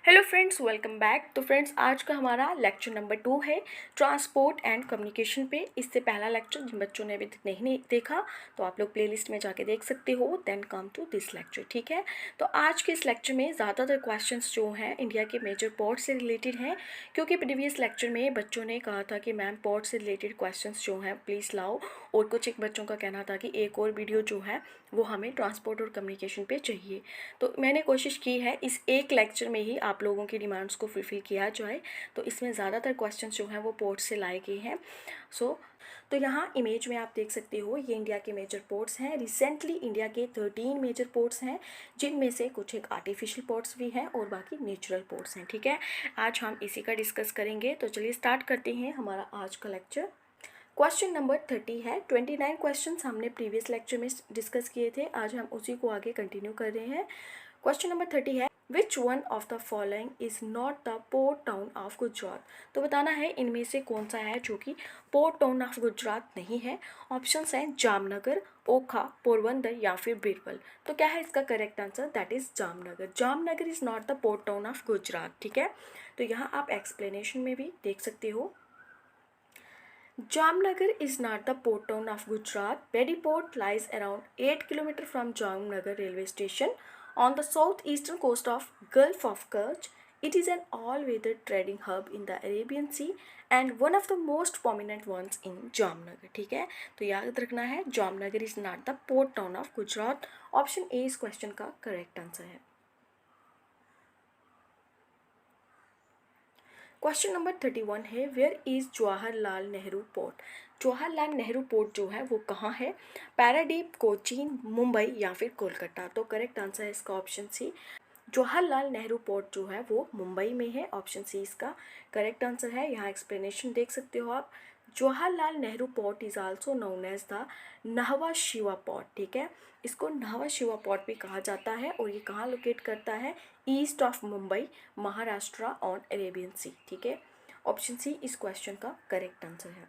Hello friends, welcome back. तो friends, आज का हमारा लेक्चर नंबर 2 है ट्रांसपोर्ट एंड कम्युनिकेशन पे। इससे पहला लेक्चर जिन बच्चों ने अभी तक नहीं देखा तो आप लोग प्लेलिस्ट में जाके देख सकते हो, then come to this lecture. ठीक है, तो आज के इस लेक्चर में ज़्यादातर क्वेश्चंस जो हैं इंडिया के मेजर पोर्ट से रिलेटेड हैं, क्योंकि प्रीवियस लेक्चर में बच्चों ने कहा था कि मैम पोर्ट से रिलेटेड क्वेश्चंस जो हैं प्लीज़ लाओ, और कुछ एक बच्चों का कहना था कि एक और वीडियो जो है वो हमें ट्रांसपोर्ट और कम्युनिकेशन पे चाहिए। तो मैंने कोशिश की है इस एक लेक्चर में ही आप लोगों की डिमांड्स को फुलफ़िल किया जाए। तो इसमें ज़्यादातर क्वेश्चंस जो हैं वो पोर्ट से लाए गए हैं। तो यहाँ इमेज में आप देख सकते हो, ये इंडिया के मेजर पोर्ट्स हैं। रिसेंटली इंडिया के 13 मेजर पोर्ट्स हैं, जिनमें से कुछ एक आर्टिफिशियल पोर्ट्स भी हैं और बाकी नेचुरल पोर्ट्स हैं। ठीक है, आज हम इसी का डिस्कस करेंगे। तो चलिए स्टार्ट करते हैं हमारा आज का लेक्चर। क्वेश्चन नंबर 30 है। 29 क्वेश्चन हमने प्रीवियस लेक्चर में डिस्कस किए थे, आज हम उसी को आगे कंटिन्यू कर रहे हैं। क्वेश्चन नंबर 30 है, which one of the following is not the port town of Gujarat. तो बताना है इनमें से कौन सा है जो कि पोर्ट टाउन ऑफ गुजरात नहीं है। ऑप्शंस हैं जामनगर, ओखा, पोरबंदर या फिर बीरबल। तो क्या है इसका correct answer? That is Jamnagar. Jamnagar is not the port town of Gujarat. ठीक है, तो यहाँ आप एक्सप्लेनेशन में भी देख सकते हो। Jamnagar is not the port town of Gujarat. Paddy Port lies around 8 km from Jamnagar railway station on the southeastern coast of Gulf of Kerch. It is an all-weather trading hub in the Arabian Sea and one of the most prominent ones in Jamnagar. ठीक है, तो याद रखना है Jamnagar is not the port town of Gujarat. Option A इस question का correct answer है। Question number 31 है, where is Jawaharlal Nehru port. Jawaharlal Nehru port जो है वो कहाँ है? पैराडीप, कोचीन, मुंबई या फिर कोलकाता। तो करेक्ट आंसर है इसका option C. Jawaharlal Nehru port जो है वो मुंबई में है। ऑप्शन सी इसका करेक्ट आंसर है। यहाँ एक्सप्लेनेशन देख सकते हो आप। Jawaharlal Nehru port is also known as the Nhava Sheva port. ठीक है, इसको नहवा शिवा पोर्ट भी कहा जाता है और ये कहाँ लोकेट करता है? East of Mumbai, Maharashtra on Arabian sea. ठीक है, ऑप्शन सी इस क्वेश्चन का करेक्ट आंसर है।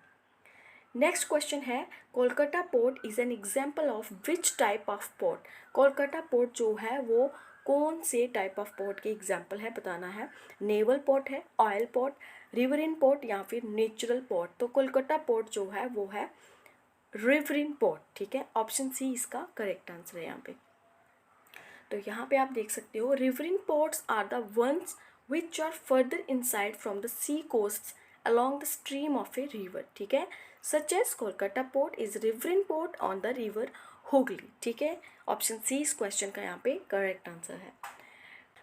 नेक्स्ट क्वेश्चन है, Kolkata port is an example of which type of port. Kolkata port जो है वो कौन से टाइप ऑफ पोर्ट की एग्जाम्पल है बताना है। नेवल पोर्ट है, ऑयल पोर्ट, रिवरिन पोर्ट या फिर नेचुरल पोर्ट। तो कोलकाता पोर्ट जो है वो है रिवरिन पोर्ट। ठीक है, ऑप्शन सी इसका करेक्ट आंसर है यहाँ पे। तो यहाँ पे आप देख सकते हो, riverine ports are the ones which are further inside from the sea coast along the stream of a river। ठीक है, such as Kolkata port is riverine port on the river Hooghly. ठीक है, ऑप्शन सी इस क्वेश्चन का यहाँ पे correct answer है।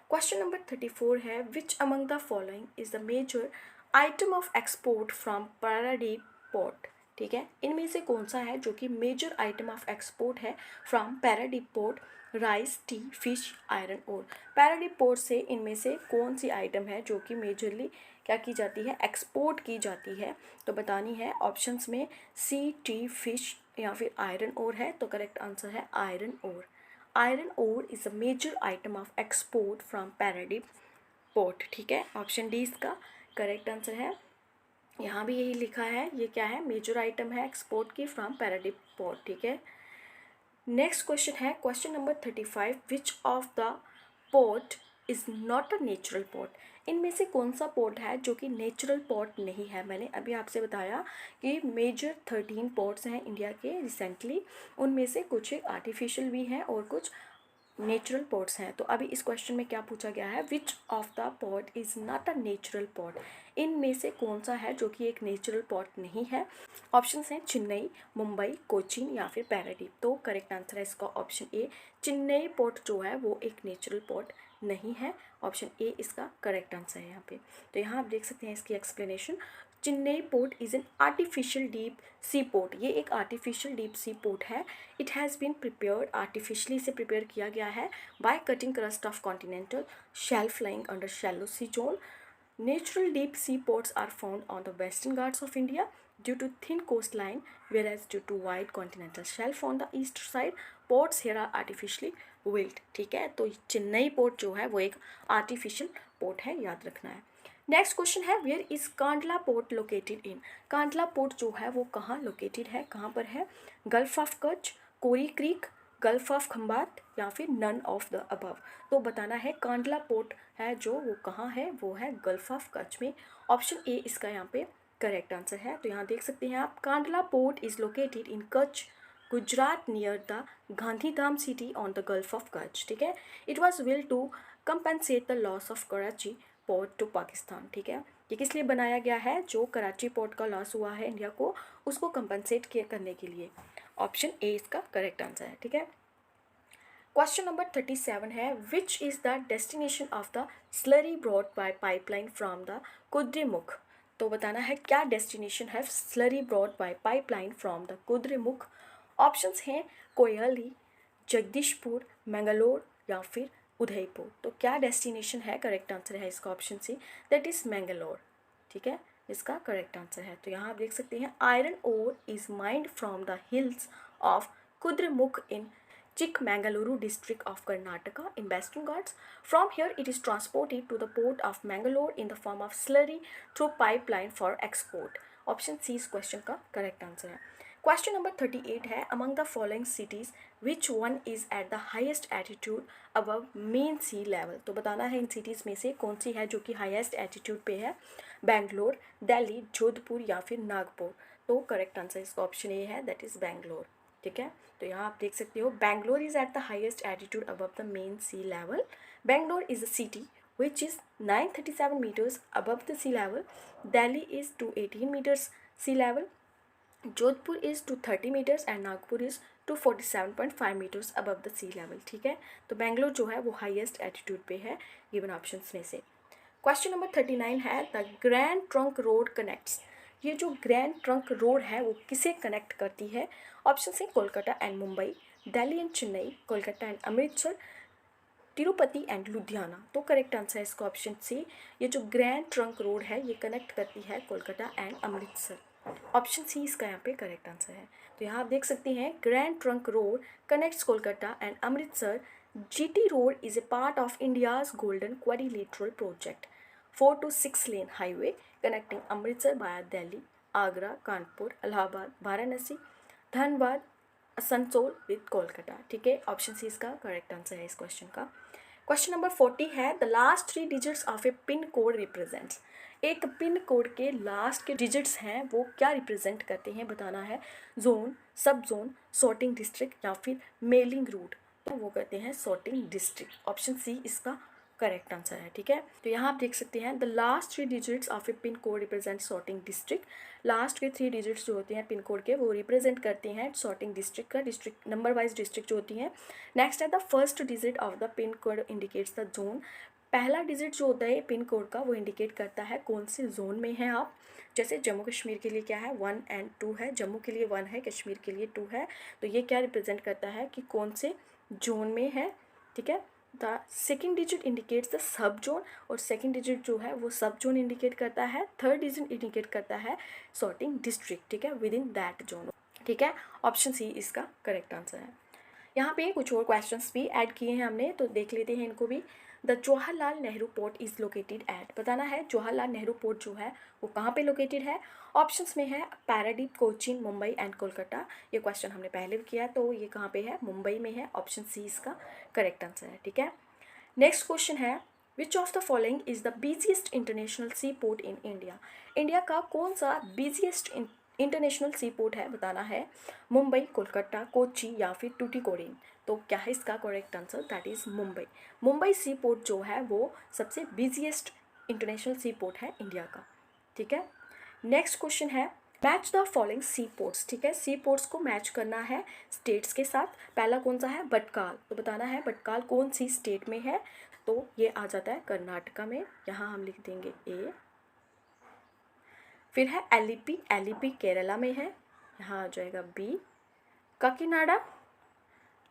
Question number 34 है, which among the following is the major item of export from Paradip port. ठीक है, इनमें से कौन सा है जो कि मेजर आइटम ऑफ एक्सपोर्ट है from Paradip port? Rice, tea, fish, iron ore. Paradip port से इनमें से कौन सी आइटम है जो कि मेजरली क्या की जाती है? एक्सपोर्ट की जाती है। तो बतानी है। ऑप्शंस में सी, टी, फिश या फिर आयरन ओर है। तो करेक्ट आंसर है iron ore. Iron ore is a major item of export from Paradip port. ठीक है, ऑप्शन डी इसका करेक्ट आंसर है। यहाँ भी यही लिखा है, ये क्या है? मेजर आइटम है एक्सपोर्ट की फ्रॉम पारादीप पोर्ट। ठीक है, नेक्स्ट क्वेश्चन है, question number 35, which of the port is not a natural port. इनमें से कौन सा पोर्ट है जो कि नेचुरल पोर्ट नहीं है? मैंने अभी आपसे बताया कि मेजर 13 पोर्ट्स हैं इंडिया के रिसेंटली, उनमें से कुछ आर्टिफिशियल भी हैं और कुछ नेचुरल पोर्ट्स हैं। तो अभी इस क्वेश्चन में क्या पूछा गया है? Which of the port is not a natural port. इनमें से कौन सा है जो कि एक नेचुरल पोर्ट नहीं है? ऑप्शंस हैं चेन्नई, मुंबई, कोचीन या फिर पैरादीप। तो करेक्ट आंसर है इसका ऑप्शन ए। चेन्नई पोर्ट जो है वो एक नेचुरल पोर्ट नहीं है। ऑप्शन ए इसका करेक्ट आंसर है यहाँ पे। तो यहाँ आप देख सकते हैं इसकी explanation. Chennai port is an artificial deep sea port. ये एक आर्टिफिशियल डीप सी पोर्ट है। It has been prepared, artificially से प्रिपेयर किया गया है by cutting crust of continental shelf lying under shallow sea zone. Natural deep sea ports are found on the western Ghats of India due to thin coastline, whereas due to wide continental shelf on the east side, ports here are artificially built। ठीक है, तो Chennai port जो है वो एक artificial port है, याद रखना है। नेक्स्ट क्वेश्चन है, where is Kandla port located in. Kandla port जो है वो कहाँ लोकेटेड है, कहाँ पर है? Gulf of Kutch, Kori creek, gulf of Khambhat या फिर नन ऑफ द अबव। तो बताना है कांडला पोर्ट है जो वो कहाँ है, वो है गल्फ ऑफ कच्छ में। ऑप्शन ए इसका यहाँ पे करेक्ट आंसर है। तो यहाँ देख सकते हैं आप, Kandla port is located in Kutch Gujarat near the Gandhidham city on the gulf of Kutch. ठीक है, it was will to compensate the loss of Karachi port to Pakistan. ठीक है, ये किस लिए बनाया गया है, जो कराची पोर्ट का लॉस हुआ है इंडिया को, उसको कंपनसेट करने के लिए। ऑप्शन ए इसका करेक्ट आंसर है। ठीक है, क्वेश्चन नंबर 37 है, which is the destination of the slurry brought by pipeline from the Kudremukh. तो बताना है क्या डेस्टिनेशन है slurry brought by pipeline from the Kudremukh. Options हैं कोयली, जगदीशपुर, मैंगलोर या फिर उदयपुर। तो क्या डेस्टिनेशन है, करेक्ट आंसर है इसका option C, that is Mangalore. ठीक है, इसका करेक्ट आंसर है। तो यहाँ आप देख सकते हैं, iron ore is mined from the hills of Kudremukh in Chikmagaluru district of Karnataka in Western Ghats. From here it is transported to the port of Mangalore in the form of slurry through pipeline for export. Option C इस question का correct answer है। Question number 38 है, among the following cities which one is at the highest altitude above mean sea level। तो बताना है in cities में से कौन सी है जो कि हाईएस्ट एटीट्यूड पे है, बेंगलोर, दिल्ली, जोधपुर या फिर नागपुर। तो करेक्ट आंसर इसका ऑप्शन ए है, दैट इज़ बेंगलोर। ठीक है, तो यहाँ आप देख सकते हो, Bangalore is at the highest attitude above the mean sea level. Bangalore is a city which is 937 metres above the sea level. Delhi is 218 metres sea level. Jodhpur is 230 metres and Nagpur is 247.5 metres above the sea level. ठीक है, तो बेंगलोर जो है वो highest attitude पे है given options में से। क्वेश्चन नंबर 39 है, the grand trunk road connects. ये जो ग्रैंड ट्रंक रोड है वो किसे कनेक्ट करती है। ऑप्शन है Kolkata and Mumbai, Delhi and Chennai, Kolkata and Amritsar, Tirupati and Ludhiana. तो करेक्ट आंसर है इसका ऑप्शन सी, ये जो ग्रैंड ट्रंक रोड है ये कनेक्ट करती है Kolkata and Amritsar. Option C इसका यहाँ पे करेक्ट आंसर है। तो यहाँ आप देख सकते हैं, grand trunk road connects Kolkata and Amritsar. GT road is a part of India's golden quadrilateral project 4 to 6 lane highway connecting Amritsar बाया दिल्ली, आगरा, कानपुर, इलाहाबाद, वाराणसी, धनबाद, असनसोल विद कोलकाता। ठीक है, ऑप्शन सी इसका करेक्ट आंसर है इस क्वेश्चन का। क्वेश्चन नंबर 40 है, the last 3 digits of A pin code represents. एक pin code के लास्ट के डिजिट्स हैं वो क्या रिप्रेजेंट करते हैं, बताना है। जोन, सब जोन, सॉर्टिंग डिस्ट्रिक्ट या फिर मेलिंग रूट। तो वो कहते हैं सॉर्टिंग डिस्ट्रिक्ट। ऑप्शन सी इसका करेक्ट आंसर है। ठीक है, तो यहाँ आप देख सकते हैं, the last 3 digits of A pin code represent sorting district. Last के 3 डिजिट्स जो होते हैं पिन कोड के वो रिप्रेजेंट करते हैं सॉर्टिंग डिस्ट्रिक्ट का, डिस्ट्रिक्ट नंबर वाइज डिस्ट्रिक्ट जो होती हैं। नेक्स्ट है, the first digit of the pin code indicates the zone. पहला डिजिट जो होता है पिन कोड का वो इंडिकेट करता है कौन से जोन में है आप। जैसे जम्मू कश्मीर के लिए क्या है, 1 and 2 है, जम्मू के लिए 1 है, कश्मीर के लिए 2 है। तो ये क्या रिप्रेजेंट करता है कि कौन से जोन में है। ठीक है, the second digit indicates the sub zone, और सेकेंड डिजिट जो है वो सब जोन इंडिकेट करता है। थर्ड डिजिट इंडिकेट करता है सॉर्टिंग डिस्ट्रिक्ट। ठीक है, विद इन दैट जोन। ठीक है, ऑप्शन सी इसका करेक्ट आंसर है। यहाँ पे कुछ और क्वेश्चंस भी ऐड किए हैं हमने, तो देख लेते हैं इनको भी। The Jawaharlal Nehru port is located at. बताना है जवाहरलाल नेहरू पोर्ट जो है वो कहाँ पे लोकेटेड है। ऑप्शंस में है पैराडीप, कोचीन, मुंबई एंड कोलकाता। ये क्वेश्चन हमने पहले भी किया, तो ये कहाँ पे है, मुंबई में है। ऑप्शन सी इसका करेक्ट आंसर है। ठीक है, नेक्स्ट क्वेश्चन है, which of the following is the biggest international sea port in India. India का कौन सा बिजिएस्ट इंटरनेशनल सी पोर्ट है, बताना है। मुंबई, कोलकाता, कोची या फिर टूटिकोरिन। तो क्या है इसका correct answer, that is Mumbai. Mumbai sea port जो है वो सबसे बिजिएस्ट इंटरनेशनल सी पोर्ट है इंडिया का। ठीक है, नेक्स्ट क्वेश्चन है, match the following sea ports. ठीक है, सी पोर्ट्स को मैच करना है स्टेट्स के साथ। पहला कौन सा है, भटकाल। तो बताना है भटकाल कौन सी स्टेट में है, तो ये आ जाता है कर्नाटका में। यहाँ हम लिख देंगे ए। फिर है एलिपी, एलिपी केरला में है, यहाँ आ जाएगा बी। काकीनाडा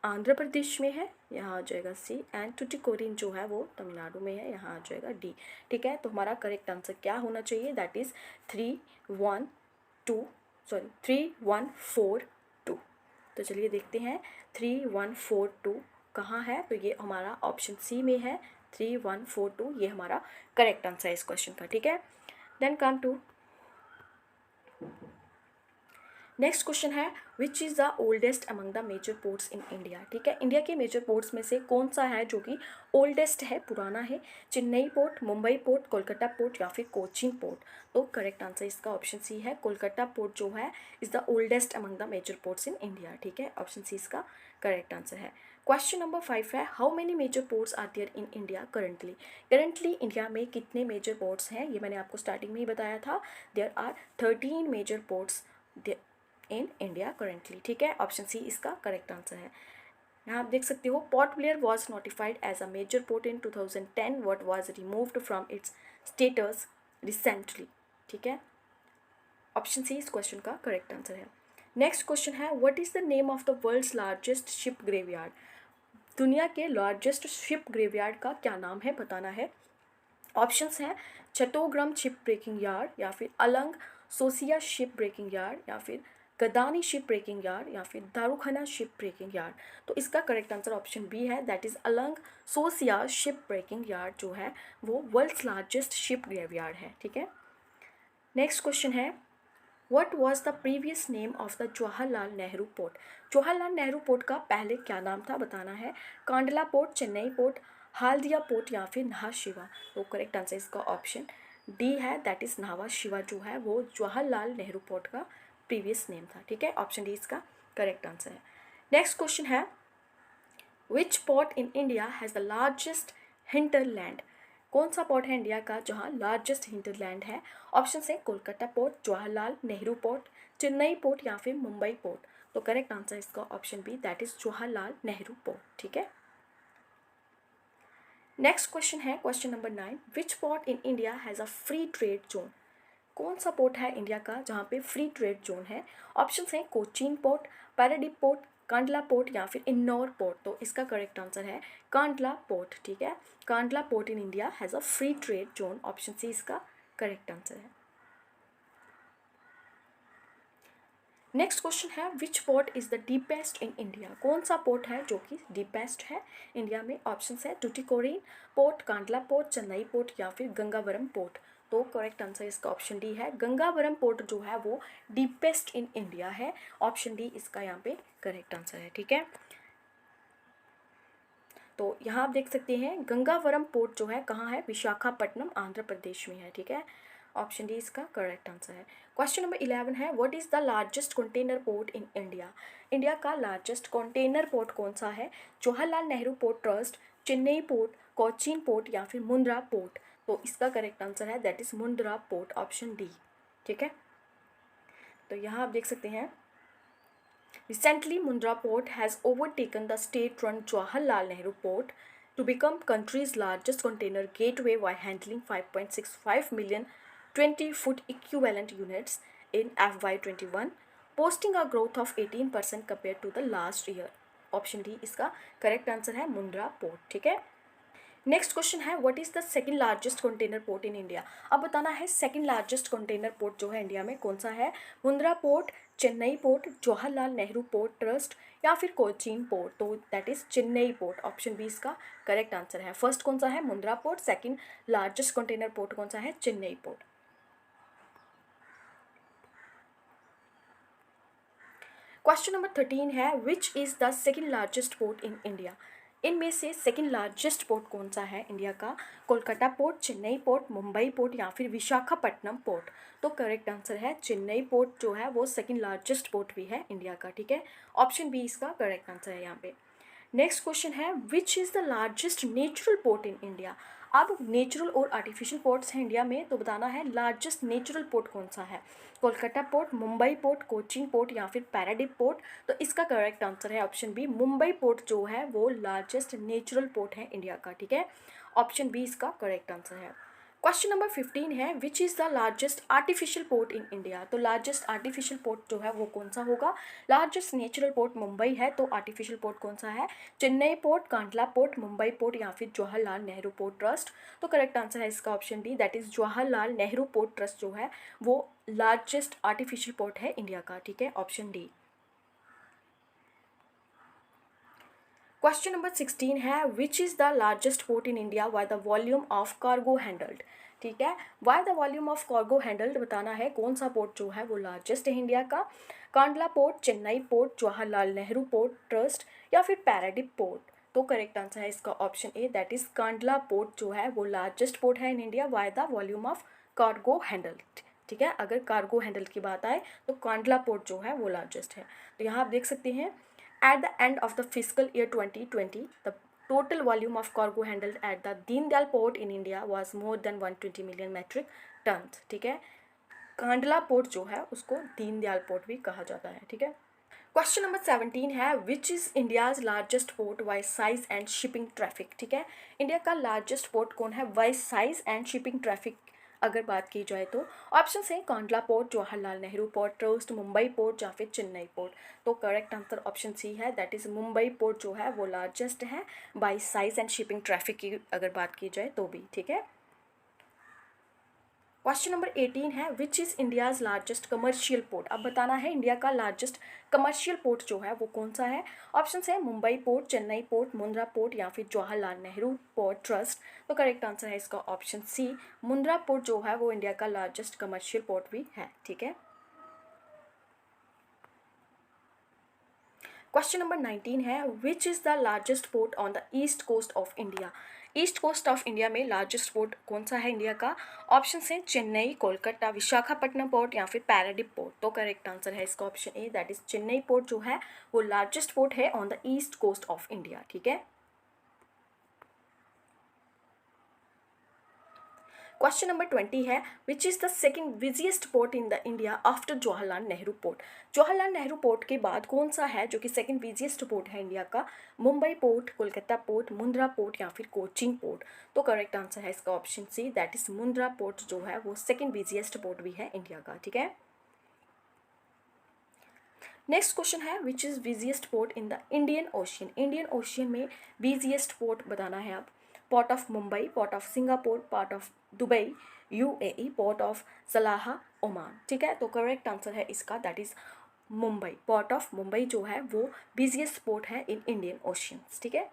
आंध्र प्रदेश में है, यहाँ आ जाएगा सी। एंड टुटिकोरिन जो है वो तमिलनाडु में है, यहाँ आ जाएगा डी। ठीक है, तो हमारा करेक्ट आंसर क्या होना चाहिए, दैट इज़ 3, 1, 4, 2। तो चलिए देखते हैं 3, 1, 4, 2 कहाँ है। तो ये हमारा ऑप्शन सी में है, 3, 1, 4, 2 ये हमारा करेक्ट आंसर है इस क्वेश्चन का। ठीक है, then come to next question है which is the oldest among the major ports in India. ठीक है, इंडिया के मेजर पोर्ट्स में से कौन सा है जो कि ओल्डेस्ट है, पुराना है? Chennai port, Mumbai port, Kolkata port या फिर कोचीन पोर्ट? तो करेक्ट आंसर इसका ऑप्शन सी है, कोलकाता पोर्ट जो है is the oldest among the major ports in India. ठीक है, ऑप्शन सी इसका करेक्ट आंसर है। क्वेश्चन नंबर 5 है how many major ports are there in India currently. Currently India में कितने मेजर पोर्ट्स हैं, ये मैंने आपको स्टार्टिंग में ही बताया था। There are 13 major ports in India currently. ठीक है, ऑप्शन सी इसका करेक्ट आंसर है। यहाँ आप देख सकते हो Port Blair was notified as a major port in 2010 what was removed from its status recently. ठीक है, ऑप्शन सी इस क्वेश्चन का करेक्ट आंसर है। नेक्स्ट क्वेश्चन है what is the name of the world's largest ship graveyard. दुनिया के largest ship graveyard का क्या नाम है, बताना है। ऑप्शंस हैं चट्टोग्राम शिप ब्रेकिंग यार्ड या फिर Alang Sosiya ship breaking yard या फिर गदानी शिप ब्रेकिंग यार्ड या फिर दारूखाना शिप ब्रेकिंग यार्ड। तो इसका करेक्ट आंसर ऑप्शन बी है, that is Alang Sosiya ship breaking yard जो है वो वर्ल्ड्स लार्जेस्ट शिप ग्रेवयार्ड है। ठीक है, नेक्स्ट क्वेश्चन है what was the previous name of the Jawaharlal Nehru port. Jawaharlal Nehru port का पहले क्या नाम था, बताना है। Kandla port, Chennai port, Haldia port या फिर न्हावा शिवा। तो करेक्ट आंसर इसका ऑप्शन डी है, दैट इज न्हावा शिवा जो है वो जवाहरलाल नेहरू पोर्ट का प्रीवियस नेम था। ठीक है, ऑप्शन डी इसका करेक्ट आंसर है। नेक्स्ट क्वेश्चन है which port in India has the largest hinterland. कौन सा पोर्ट है इंडिया का जहाँ लार्जेस्ट हिंटरलैंड है? ऑप्शन है Kolkata port, Jawaharlal Nehru port, Chennai port या फिर मुंबई पोर्ट। तो करेक्ट आंसर इसका option B, that is Jawaharlal Nehru port. ठीक है, नेक्स्ट क्वेश्चन है question number 9 which port in India has a free trade zone. कौन सा पोर्ट है इंडिया का जहाँ पे फ्री ट्रेड जोन है? ऑप्शन हैं Cochin port, Paradip port, Kandla port या फिर इन्नौर पोर्ट। तो इसका करेक्ट आंसर है कांडला पोर्ट। ठीक है, Kandla port in India has a free trade zone, option C इसका करेक्ट आंसर है। नेक्स्ट क्वेश्चन है which port is the deepest in India. कौन सा पोर्ट है जो कि डीपेस्ट है इंडिया में? ऑप्शन है Tuticorin port, Kandla port, Chennai port या फिर गंगावरम पोर्ट। तो करेक्ट आंसर इसका ऑप्शन डी है, गंगावरम पोर्ट जो है वो डीपेस्ट इन इंडिया है। ऑप्शन डी इसका यहाँ पे करेक्ट आंसर है। ठीक है, तो यहाँ आप देख सकते हैं गंगावरम पोर्ट जो है कहाँ है, विशाखापट्टनम आंध्र प्रदेश में है। ठीक है, ऑप्शन डी इसका करेक्ट आंसर है। क्वेश्चन नंबर 11 है what is the largest container port in India. India का लार्जेस्ट कंटेनर पोर्ट कौन सा है? Jawaharlal Nehru port trust, Chennai port, Cochin port या फिर मुंद्रा पोर्ट। तो इसका करेक्ट आंसर है that is Mundra port, option D. ठीक है, तो यहाँ आप देख सकते हैं recently Mundra Port has overtaken the state-run Jawaharlal Nehru Port to become country's largest container gateway by handling 5.65 million 20-foot equivalent units in FY21, posting a growth of 18% compared to the last year. Option D इसका correct answer है Mundra port. ठीक है, next question है what is the second largest container port in India. अब बताना है second largest container port जो है इंडिया में कौन सा है? Mundra port, Chennai port, Jawaharlal Nehru port trust या फिर कोचीन पोर्ट। तो that is Chennai port, option B इसका करेक्ट आंसर है। फर्स्ट कौन सा है? Mundra port, second largest container port कौन सा है? चेन्नई पोर्ट। क्वेश्चन नंबर 13 है which is the second largest port in India. इनमें से सेकंड लार्जेस्ट पोर्ट कौन सा है इंडिया का? Kolkata port, Chennai port, Mumbai port या फिर विशाखापट्टनम पोर्ट। तो करेक्ट आंसर है चेन्नई पोर्ट जो है वो सेकंड लार्जेस्ट पोर्ट भी है इंडिया का। ठीक है, ऑप्शन बी इसका करेक्ट आंसर है यहाँ पे। नेक्स्ट क्वेश्चन है which is the largest natural port in India. अब नेचुरल और आर्टिफिशियल पोर्ट्स हैं इंडिया में, तो बताना है लार्जेस्ट नेचुरल पोर्ट कौन सा है? Kolkata port, Mumbai port, Cochin port या फिर पैराडीप पोर्ट। तो इसका करेक्ट आंसर है ऑप्शन बी, मुंबई पोर्ट जो है वो लार्जेस्ट नेचुरल पोर्ट है इंडिया का। ठीक है, ऑप्शन बी इसका करेक्ट आंसर है। क्वेश्चन नंबर 15 है which is the largest artificial port in India. तो लार्जेस्ट आर्टिफिशियल पोर्ट जो है वो कौन सा होगा? लार्जेस्ट नेचुरल पोर्ट मुंबई है, तो आर्टिफिशियल पोर्ट कौन सा है? Chennai port, Kandla port, Mumbai port या फिर जवाहरलाल नेहरू पोर्ट ट्रस्ट। तो करेक्ट आंसर है इसका option D, that is Jawaharlal Nehru port trust जो है वो लार्जेस्ट आर्टिफिशियल पोर्ट है इंडिया का। ठीक है, ऑप्शन डी। क्वेश्चन नंबर 16 है which is the largest port in India by the volume of cargo handled. ठीक है, by the volume of cargo handled बताना है कौन सा पोर्ट जो है वो लार्जेस्ट है इंडिया का? Kandla port, Chennai port, Jawaharlal Nehru port trust या फिर पैराडीप पोर्ट। तो करेक्ट आंसर है इसका option A, that is Kandla port जो है वो लार्जेस्ट पोर्ट है in India by the volume of cargo handle. ठीक है, अगर कार्गो हैंडल की बात आए तो कांडला पोर्ट जो है वो लार्जेस्ट है। तो यहाँ आप देख सकते हैं at the end of the physical year 2020 the total volume of cargo handled at the Deendayal port in India was more than 120 million metric ton. ठीक है, कांडला पोर्ट जो है उसको दीनदयाल पोर्ट भी कहा जाता है। ठीक है, क्वेश्चन नंबर 17 है which is India's largest port bye size and shipping traffic. ठीक है, इंडिया का लार्जेस्ट पोर्ट कौन है bye size and shipping traffic अगर बात की जाए तो ऑप्शन है Kandla port, Jawaharlal Nehru port trust, Mumbai port या फिर चेन्नई पोर्ट। तो करेक्ट आंसर ऑप्शन सी है, दैट इज़ मुंबई पोर्ट जो है वो लार्जेस्ट है bye size and shipping traffic की अगर बात की जाए तो भी। ठीक है, क्वेश्चन नंबर 18 है which is India's largest commercial port. अब बताना है इंडिया का लार्जेस्ट कमर्शियल पोर्ट जो है वो कौन सा है। ऑप्शन है Mumbai port, Chennai port, Mundra port या फिर जवाहरलाल नेहरू पोर्ट ट्रस्ट। तो करेक्ट आंसर है इसका ऑप्शन सी, मुंद्रा पोर्ट जो है वो इंडिया का लार्जेस्ट कमर्शियल पोर्ट भी है। ठीक है, क्वेश्चन नंबर 19 है which is the largest port on the east coast of India. East coast of India में लार्जेस्ट पोर्ट कौन सा है इंडिया का। ऑप्शन है चेन्नई, कोलकाता, विशाखापट्टनम पोर्ट या फिर पैराडीप पोर्ट। तो करेक्ट आंसर है इसका option A, that is Chennai port जो है वो लार्जेस्ट पोर्ट है on the east coast of India. ठीक है, क्वेश्चन नंबर 20 है which is the second busiest port in the India after Jawaharlal Nehru port. Jawaharlal Nehru port के बाद कौन सा है जो कि सेकंड बिजिएस्ट पोर्ट है इंडिया का। Mumbai port, Kolkata port, Mundra port या फिर कोचीन पोर्ट। तो करेक्ट आंसर है इसका option C, that is Mundra port जो है वो सेकंड बिजिएस्ट पोर्ट भी है इंडिया का। ठीक है, नेक्स्ट क्वेश्चन है which is busiest port in the Indian ocean. Indian ocean में बिजिएस्ट पोर्ट बताना है आप। Port of Mumbai, port of Singapore, port of Dubai UAE, port of सलाह ओमान। ठीक है, तो करेक्ट आंसर है इसका that is Mumbai. Port of Mumbai जो है वो बिजिएस्ट पोर्ट है इन इंडियन ओशियंस। ठीक है,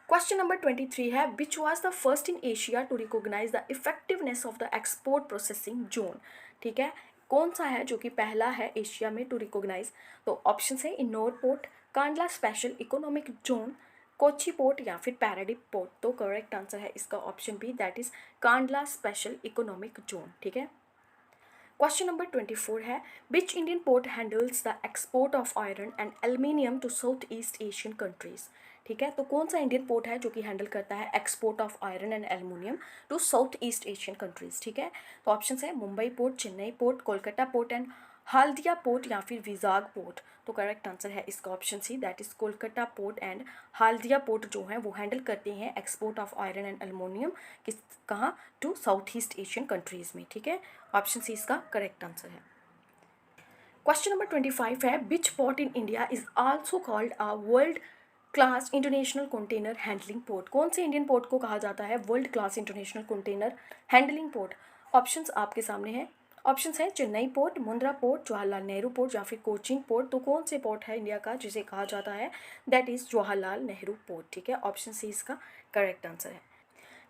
क्वेश्चन नंबर 23 है which was the first in Asia to recognise the effectiveness of the export processing zone. ठीक है, कौन सा है जो कि पहला है एशिया में टू रिकॉग्नाइज। तो ऑप्शन है Ennore port, Kandla special economic zone, Kochi port या फिर पैराडीप पोर्ट। तो करेक्ट आंसर है इसका option B, that is Kandla special economic zone. ठीक है, क्वेश्चन नंबर 24 है which Indian port handles the export of iron and aluminium to south east Asian countries. ठीक है, तो कौन सा इंडियन पोर्ट है जो कि हैंडल करता है export of iron and aluminium to south east Asian countries. ठीक है, तो ऑप्शन है Mumbai port, Chennai port, Kolkata port and Haldia port या फिर विजाग पोर्ट। तो करेक्ट आंसर है इसका option C, that is Kolkata port and Haldia port जो है वो हैंडल करते हैं export of iron and aluminium किस कहाँ to south east Asian countries में। ठीक है, ऑप्शन सी इसका करेक्ट आंसर है। क्वेश्चन नंबर 25 है which port in India is also called a world class international container handling port. कौन से इंडियन पोर्ट को कहा जाता है world class international container handling port. Options आपके सामने हैं। ऑप्शंस हैं Chennai port, Mundra port, Jawaharlal Nehru port या फिर कोचीन पोर्ट। तो कौन से पोर्ट है इंडिया का जिसे कहा जाता है, that is Jawaharlal Nehru port. ठीक है, ऑप्शन सी इसका करेक्ट आंसर है।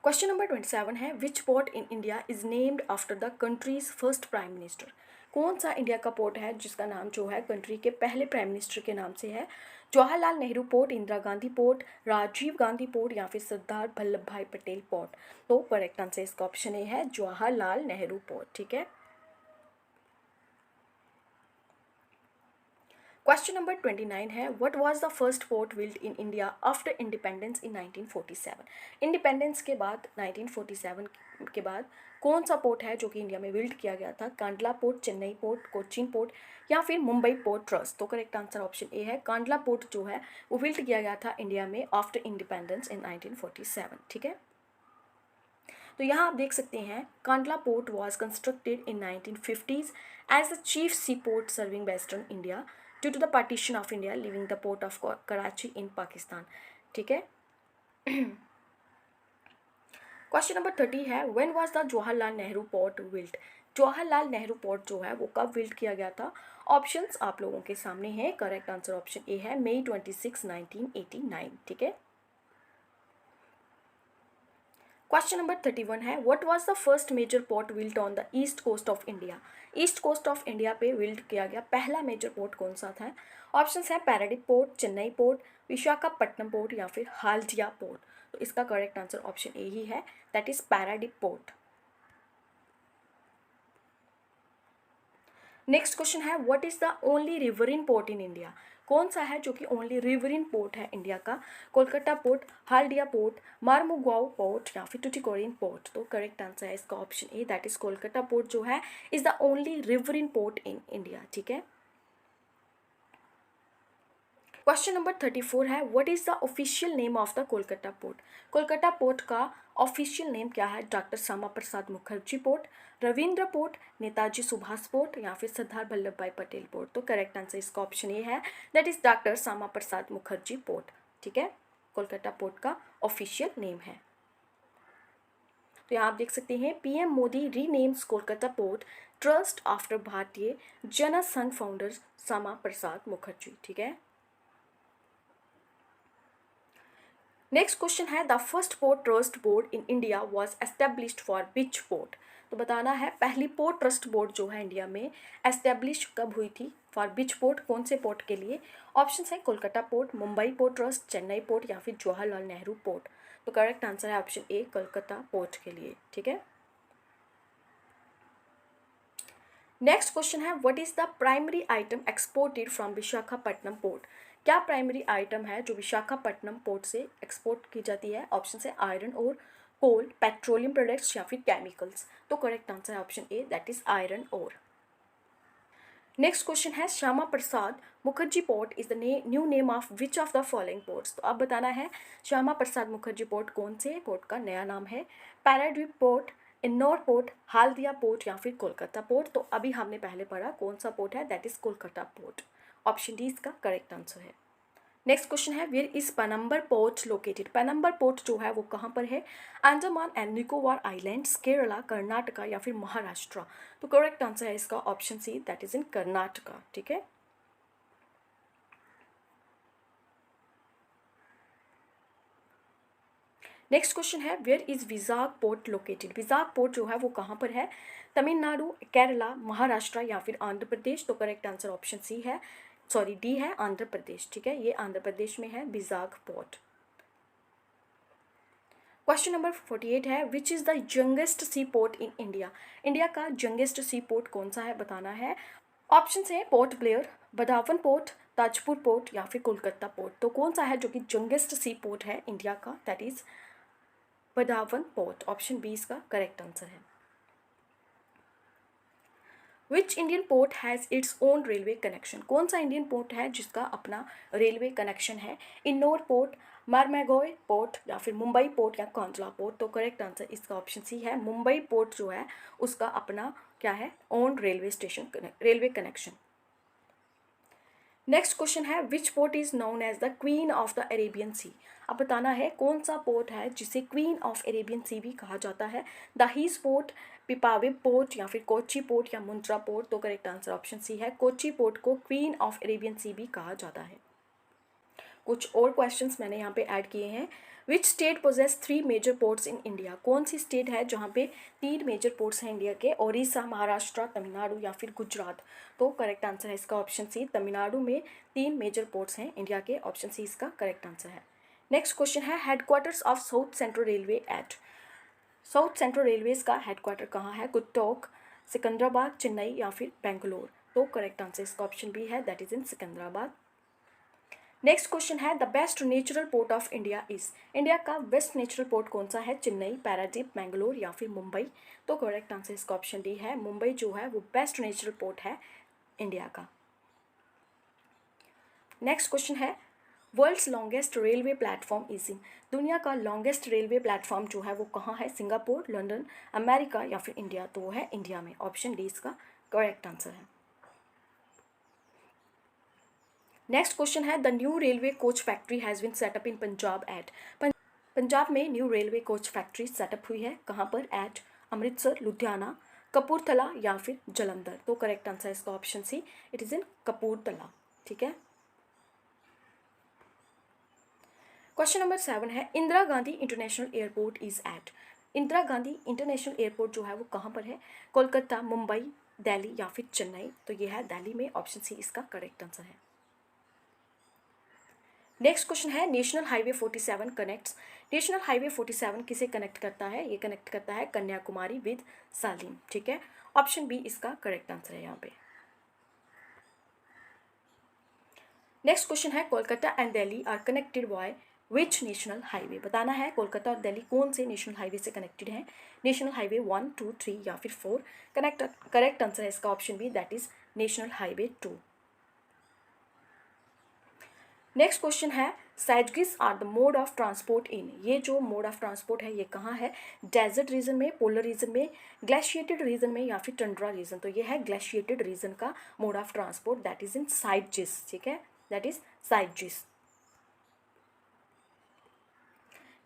क्वेश्चन नंबर 27 है which port in India is named after the countries first prime minister. कौन सा इंडिया का पोर्ट है जिसका नाम जो है कंट्री के पहले प्राइम मिनिस्टर के नाम से है। Jawaharlal Nehru port, Indira Gandhi port, Rajiv Gandhi port या फिर सरदार वल्लभ भाई पटेल पोर्ट। तो करेक्ट आंसर इसका ऑप्शन ए है जवाहरलाल नेहरू पोर्ट। ठीक है, क्वेश्चन नंबर 29 है what was the first port built in India after independence in 1947। Independence के बाद 1947 के बाद कौन सा पोर्ट है जो कि इंडिया में बिल्ड किया गया था। Kandla port, Chennai port, Cochin port या फिर मुंबई पोर्ट ट्रस्ट। तो करेक्ट आंसर ऑप्शन ए है कांडला पोर्ट जो है वो बिल्ड किया गया था इंडिया में आफ्टर इंडिपेंडेंस इन 1947। ठीक है, तो यहाँ आप देख सकते हैं Kandla port was constructed in 1950s as the chief sea port serving western India due to the partition of India leaving the port of Karachi in Pakistan. ठीक है, क्वेश्चन नंबर 30 है when was the Jawaharlal Nehru port built. Jawaharlal Nehru port जो है वो कब build किया गया था। ऑप्शंस आप लोगों के सामने हैं। करेक्ट आंसर ऑप्शन ए है मई 26, 1989। ठीक है, क्वेश्चन नंबर 31 है, what was the first major port built on the east coast of India? East coast of India पे बिल्ड किया गया पहला मेजर पोर्ट कौन सा था? ऑप्शंस है Paradip port, Chennai port, Visakhapatnam port या फिर हाल्दिया पोर्ट। तो इसका करेक्ट आंसर ऑप्शन ए ही है, that is Paradip port. Next question है, what is the only riverine port in India? कौन सा है जो कि ओनली रिवरिन पोर्ट है इंडिया का? Kolkata port, Haldia port, Mormugao port या फिर टुटिकोरिन पोर्ट। तो करेक्ट आंसर है इसका option A, that is Kolkata port जो है is the only riverine port in India. ठीक है। क्वेश्चन नंबर 34 है, what is the official name of the Kolkata port? Kolkata port का ऑफिशियल नेम क्या है? Doctor Shyama Prasad Mukherjee port, Ravindra port, Netaji Subhash port या फिर सरदार वल्लभ भाई पटेल पोर्ट। तो करेक्ट आंसर इसका ऑप्शन ये है, that is doctor Shyama Prasad Mukherjee port. ठीक है, कोलकाता पोर्ट का ऑफिशियल नेम है। तो यहाँ आप देख सकते हैं, PM Modi renames Kolkata port trust after Bharatiya Jana Sangh founder Shyama Prasad Mukherjee. ठीक है। नेक्स्ट क्वेश्चन है, the first port trust board in India was established for which port? तो बताना है पहली पोर्ट ट्रस्ट बोर्ड जो है इंडिया में एस्टेब्लिश कब हुई थी? फॉर विच पोर्ट, कौन से पोर्ट के लिए? ऑप्शन है Kolkata port, Mumbai port trust, Chennai port या फिर जवाहरलाल नेहरू पोर्ट। तो करेक्ट आंसर है ऑप्शन ए, कोलकाता पोर्ट के लिए। ठीक है। नेक्स्ट क्वेश्चन है, what is the primary item exported from Visakhapatnam port? क्या प्राइमरी आइटम है जो विशाखापट्टनम पोर्ट से एक्सपोर्ट की जाती है? ऑप्शन है आयरन और कोल, पेट्रोलियम प्रोडक्ट्स या फिर केमिकल्स। तो करेक्ट आंसर है option A, that is iron ore. Next question है, Shyama Prasad Mukherjee port is the new name of which of the following ports? तो अब बताना है श्यामा प्रसाद मुखर्जी पोर्ट कौन से पोर्ट का नया नाम है? Paradip port, Ennore port, Haldia port या फिर कोलकाता पोर्ट। तो अभी हमने पहले पढ़ा कौन सा पोर्ट है, that is Kolkata port. Option D इसका करेक्ट आंसर है। नेक्स्ट क्वेश्चन है, where is Panambur port located? Panambur port जो है वो कहाँ पर है? अंडमान एंड निकोबार आइलैंड्स, केरला, कर्नाटका या फिर महाराष्ट्र। तो करेक्ट आंसर है इसका option C, that is in Karnataka. ठीक है। नेक्स्ट क्वेश्चन है, where is Vizag port located? Vizag port जो है वो कहाँ पर है? तमिलनाडु, केरला, महाराष्ट्र या फिर आंध्र प्रदेश। तो करेक्ट आंसर ऑप्शन सी है, सॉरी डी है, आंध्र प्रदेश। ठीक है, ये आंध्र प्रदेश में है विजाग पोर्ट। क्वेश्चन नंबर 48 है, which is the youngest sea port in India? India का यंगेस्ट सी पोर्ट कौन सा है, बताना है। ऑप्शन है पोर्ट ब्लेयर, बदावन पोर्ट, ताजपुर पोर्ट या फिर कोलकाता पोर्ट। तो कौन सा है जो कि यंगेस्ट सी पोर्ट है इंडिया का, that is Vadhavan port. Option B इसका करेक्ट आंसर है। Which Indian port has its own railway connection? कौन सा इंडियन पोर्ट है जिसका अपना रेलवे कनेक्शन है? इन्नौर पोर्ट, मारमेगोय पोर्ट या फिर मुंबई पोर्ट या कांजला पोर्ट। तो करेक्ट आंसर इसका ऑप्शन सी है, मुंबई पोर्ट जो है उसका अपना क्या है, own railway station, railway connection. Next question है, which port is known as the queen of the Arabian sea? अब बताना है कौन सा पोर्ट है जिसे क्वीन ऑफ अरेबियन सी भी कहा जाता है? दहीज पोर्ट, पिपावे पोर्ट या फिर कोची पोर्ट या मुंद्रा पोर्ट। तो करेक्ट आंसर ऑप्शन सी है, कोची पोर्ट को क्वीन ऑफ अरेबियन सी भी कहा जाता है। कुछ और क्वेश्चंस मैंने यहाँ पे ऐड किए हैं। Which state possess 3 major ports in India? कौन सी स्टेट है जहाँ पे 3 मेजर पोर्ट्स हैं इंडिया के? ओडिशा, महाराष्ट्र, तमिलनाडु या फिर गुजरात। तो करेक्ट आंसर है इसका ऑप्शन सी, तमिलनाडु में 3 मेजर पोर्ट्स हैं इंडिया के। ऑप्शन सी इसका करेक्ट आंसर है। नेक्स्ट क्वेश्चन है, headquarters of south central railway at? South central railways का हेडक्वार्टर कहाँ है? गुत्तोक, सिकंदराबाद, चेन्नई या फिर बेंगलोर। तो करेक्ट आंसर इसका ऑप्शन बी है, that is in Secunderabad. Next question है, the best natural port of India is? India का बेस्ट नेचुरल पोर्ट कौन सा है? चेन्नई, पैरादीप, मैंगलोर या फिर मुंबई। तो करेक्ट आंसर इसका ऑप्शन डी है, मुंबई जो है वो बेस्ट नेचुरल पोर्ट है इंडिया का। नेक्स्ट क्वेश्चन है, world's longest railway platform is in? दुनिया का लॉन्गेस्ट रेलवे प्लेटफॉर्म जो है वो कहाँ है? सिंगापुर, लंदन, अमेरिका या फिर इंडिया। तो वो है इंडिया में। ऑप्शन डी इसका करेक्ट आंसर है। नेक्स्ट क्वेश्चन है, the new railway coach factory has been set up in Punjab at? Punjab में new railway coach factory set up हुई है कहाँ पर? एट अमृतसर, लुधियाना, कपूरथला या फिर जलंधर। तो करेक्ट आंसर है इसका option C, it is in Kapurthala. ठीक है। क्वेश्चन नंबर 7 है, Indira Gandhi international airport is at? Indira Gandhi international airport जो है वो कहाँ पर है? कोलकाता, मुंबई, दिल्ली या फिर चेन्नई? तो ये है दिल्ली में, ऑप्शन सी इसका करेक्ट आंसर है। नेक्स्ट क्वेश्चन है national highway 47 connects. National highway 47 किसे कनेक्ट करता है? ये कनेक्ट करता है कन्याकुमारी विद सालीम, ठीक है। ऑप्शन बी इसका करेक्ट आंसर है यहाँ पे। नेक्स्ट क्वेश्चन है Kolkata and Delhi are connected by which national highway? बताना है कोलकाता और दिल्ली कौन से नेशनल हाईवे से कनेक्टेड हैं? नेशनल हाईवे 1, 2, 3 या फिर 4? करेक्ट आंसर है इसका option B, that is national highway 2। Next question है sledges are the mode of transport in? ये जो मोड ऑफ ट्रांसपोर्ट है ये कहाँ है? डेजर्ट रीजन में, पोलर रीजन में, ग्लेशिएटेड रीजन में या फिर टंड्रा रीजन? तो ये है ग्लेशिएटेड रीजन का mode of transport, that is in sledges, ठीक है, that is sledges.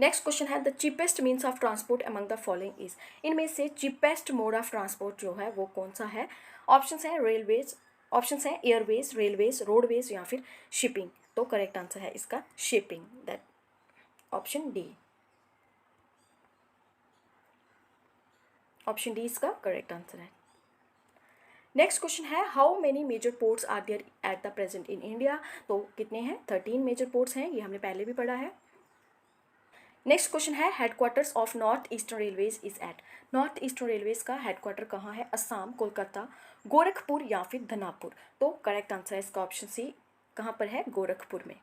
Next question है the cheapest means of transport among the following is? इनमें से चीपेस्ट मोड ऑफ ट्रांसपोर्ट जो है वो कौन सा है? ऑप्शन है रेलवेज, ऑप्शन है एयरवेज, रेलवेज, रोडवेज या फिर शिपिंग? तो करेक्ट आंसर है इसका shipping, that option D. Option D इसका करेक्ट आंसर है। नेक्स्ट क्वेश्चन है how many major ports are there at the present in India? तो कितने हैं? 13 मेजर पोर्ट्स हैं, ये हमने पहले भी पढ़ा है। नेक्स्ट क्वेश्चन है headquarters of north eastern railways is at? North eastern railways का हेडक्वार्टर कहाँ है? असम, कोलकाता, गोरखपुर या फिर धनापुर? तो करेक्ट आंसर है इसका ऑप्शन सी, कहाँ पर है? गोरखपुर में।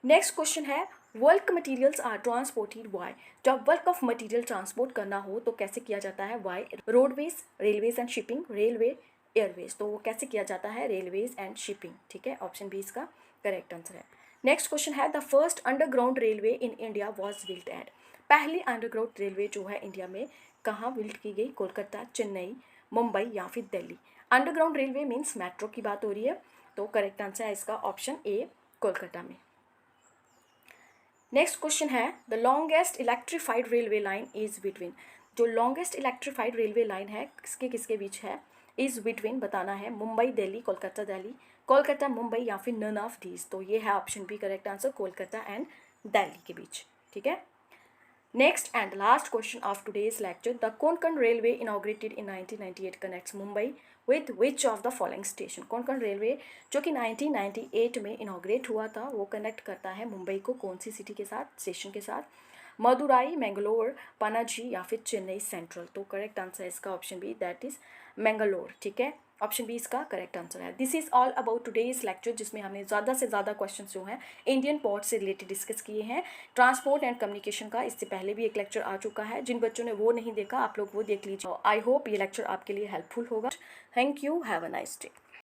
नेक्स्ट क्वेश्चन है bulk materials are transported by? जब बल्क ऑफ मटेरियल ट्रांसपोर्ट करना हो तो कैसे किया जाता है? By roadways, railways and shipping, railway, airways? तो वो कैसे किया जाता है? रेलवेज एंड शिपिंग, ठीक है, ऑप्शन बी इसका करेक्ट आंसर है। नेक्स्ट क्वेश्चन है the first underground railway in India was built at? पहली अंडरग्राउंड रेलवे जो है इंडिया में कहाँ बिल्ट की गई? कोलकाता, चेन्नई, मुंबई या फिर Delhi? Underground railway means metro की बात हो रही है, तो करेक्ट आंसर है इसका ऑप्शन ए, कोलकाता में। नेक्स्ट क्वेश्चन है the longest electrified railway line is between? जो लॉन्गेस्ट इलेक्ट्रीफाइड रेलवे लाइन है किसके किसके बीच है? इज बिटवीन बताना है मुंबई दिल्ली, कोलकाता दिल्ली, कोलकाता मुंबई या फिर नन ऑफ दीज? तो ये है option B correct answer, Kolkata and Delhi के बीच, ठीक है। Next and last question of today's lecture the Konkan railway inaugurated in 1998 connects Mumbai with which of the following station? Konkan railway जो कि 1998 में इनॉग्रेट हुआ था वो कनेक्ट करता है मुंबई को कौन सी सिटी के साथ, स्टेशन के साथ? मदुराई, मैंगलोर, पनाजी या फिर चेन्नई सेंट्रल? तो करेक्ट आंसर है इसका option B, that is Mangalore, ठीक है, ऑप्शन बी इसका करेक्ट आंसर है। This is all about today's lecture जिसमें हमने ज़्यादा से ज़्यादा क्वेश्चन जो हैं इंडियन पोर्ट से रिलेटेड डिस्कस किए हैं। ट्रांसपोर्ट एंड कम्युनिकेशन का इससे पहले भी एक लेक्चर आ चुका है, जिन बच्चों ने वो नहीं देखा आप लोग वो देख लीजिए। आई होप ये लेक्चर आपके लिए हेल्पफुल होगा। Thank you, have a nice day.